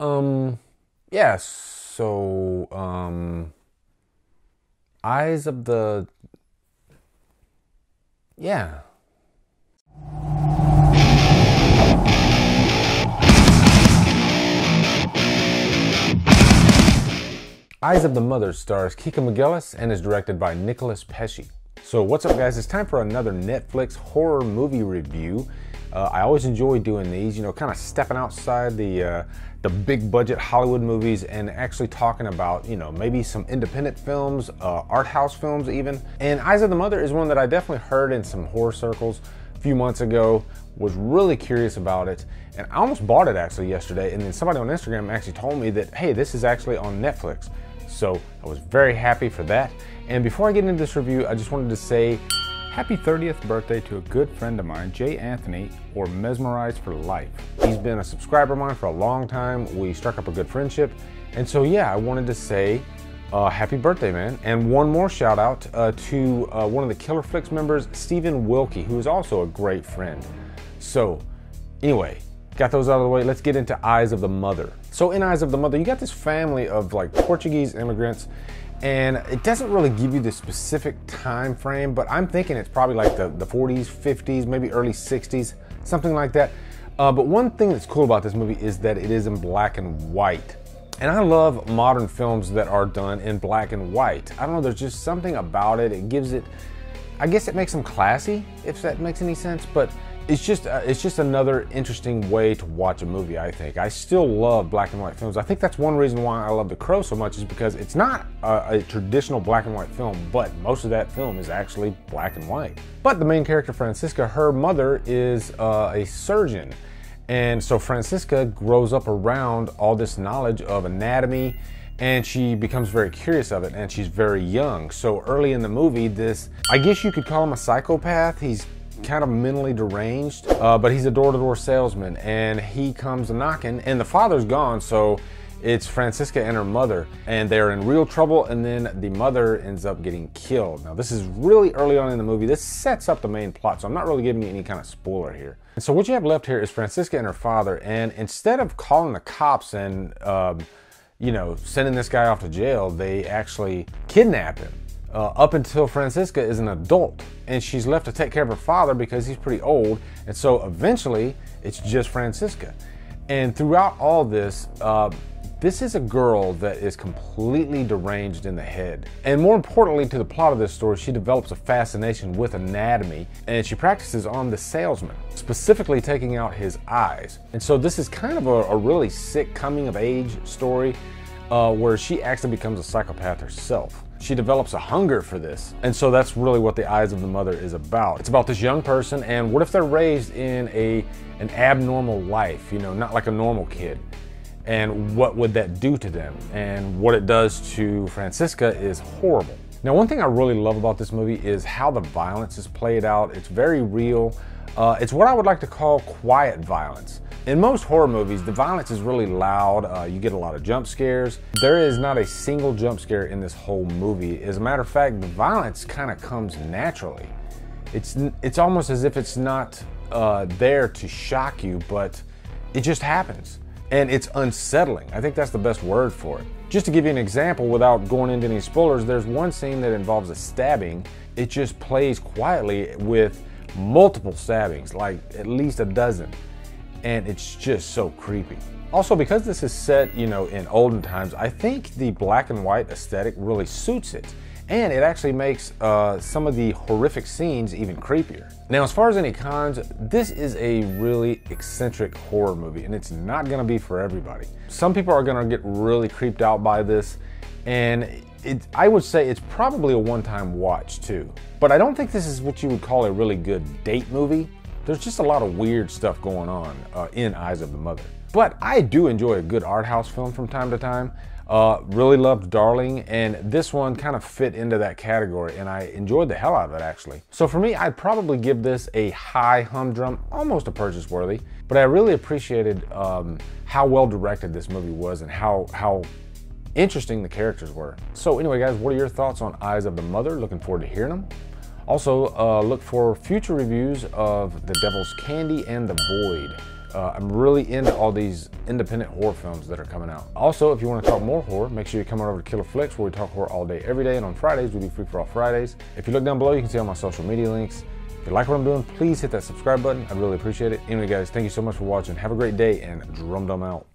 Yeah, Eyes of the, yeah. Eyes of the Mother stars Kika McGillis and is directed by Nicholas Pesce. So what's up, guys? It's time for another Netflix horror movie review. I always enjoy doing these, you know, kind of stepping outside the big budget Hollywood movies and actually talking about, you know, maybe some independent films, art house films even. And Eyes of the Mother is one that I definitely heard in some horror circles a few months ago, was really curious about it, and I almost bought it actually yesterday, and then somebody on Instagram actually told me that, hey, this is actually on Netflix. So I was very happy for that. And before I get into this review, I just wanted to say happy 30th birthday to a good friend of mine, Jay Anthony, or Mesmerized for Life. He's been a subscriber of mine for a long time. We struck up a good friendship. And so yeah, I wanted to say happy birthday, man. And one more shout out to one of the Killer Flicks members, Stephen Wilkie, who is also a great friend. So anyway, got those out of the way. Let's get into Eyes of the Mother. So in Eyes of the Mother, you got this family of like Portuguese immigrants, and it doesn't really give you the specific time frame, but I'm thinking it's probably like the 40s, 50s, maybe early 60s, something like that. But one thing that's cool about this movie is that it is in black and white. And I love modern films that are done in black and white. I don't know, there's just something about it. It gives it, I guess it makes them classy, if that makes any sense, but it's just another interesting way to watch a movie, I think. I still love black and white films. I think that's one reason why I love The Crow so much, is because it's not a traditional black and white film, but most of that film is actually black and white. But the main character, Francisca, her mother is a surgeon. And so Francisca grows up around all this knowledge of anatomy, and she becomes very curious of it, and she's very young. So early in the movie, this, I guess you could call him a psychopath. He's kind of mentally deranged, but he's a door-to-door salesman, and he comes knocking, and the father's gone, so it's Francisca and her mother, and they're in real trouble, and then the mother ends up getting killed. Now, this is really early on in the movie. This sets up the main plot, so I'm not really giving you any kind of spoiler here. And so what you have left here is Francisca and her father, and instead of calling the cops and you know, sending this guy off to jail, they actually kidnap him. Up until Francisca is an adult, and she's left to take care of her father because he's pretty old, and so eventually it's just Francisca. And throughout all this, this is a girl that is completely deranged in the head. And more importantly to the plot of this story, she develops a fascination with anatomy, and she practices on the salesman, specifically taking out his eyes. And so this is kind of a really sick coming-of-age story where she actually becomes a psychopath herself. She develops a hunger for this. And so that's really what the Eyes of the Mother is about. It's about this young person, and what if they're raised in an abnormal life, you know, not like a normal kid? And what would that do to them? And what it does to Francisca is horrible. Now, one thing I really love about this movie is how the violence is played out. It's very real. It's what I would like to call quiet violence. In most horror movies, the violence is really loud. You get a lot of jump scares. There is not a single jump scare in this whole movie. As a matter of fact, the violence kind of comes naturally. It's almost as if it's not there to shock you, but it just happens. And it's unsettling. I think that's the best word for it. Just to give you an example without going into any spoilers, there's one scene that involves a stabbing. It just plays quietly with multiple stabbings, like at least a dozen. And it's just so creepy. Also, because this is set, you know, in olden times, I think the black and white aesthetic really suits it. And it actually makes some of the horrific scenes even creepier. Now, as far as any cons, this is a really eccentric horror movie, and it's not gonna be for everybody. Some people are gonna get really creeped out by this, and I would say it's probably a one-time watch too. But I don't think this is what you would call a really good date movie. There's just a lot of weird stuff going on in Eyes of the Mother. But I do enjoy a good art house film from time to time. Really loved Darling, and this one kind of fit into that category, and I enjoyed the hell out of it, actually. So for me, I'd probably give this a high humdrum, almost a purchase worthy, but I really appreciated how well directed this movie was and how interesting the characters were. So anyway, guys, what are your thoughts on Eyes of the Mother? Looking forward to hearing them. Also, look for future reviews of The Devil's Candy and The Void. I'm really into all these independent horror films that are coming out. Also, if you want to talk more horror, make sure you come on over to Killer Flicks, where we talk horror all day, every day. And on Fridays, we do Free For All Fridays. If you look down below, you can see all my social media links. If you like what I'm doing, please hit that subscribe button. I'd really appreciate it. Anyway, guys, thank you so much for watching. Have a great day, and Drum Dum out.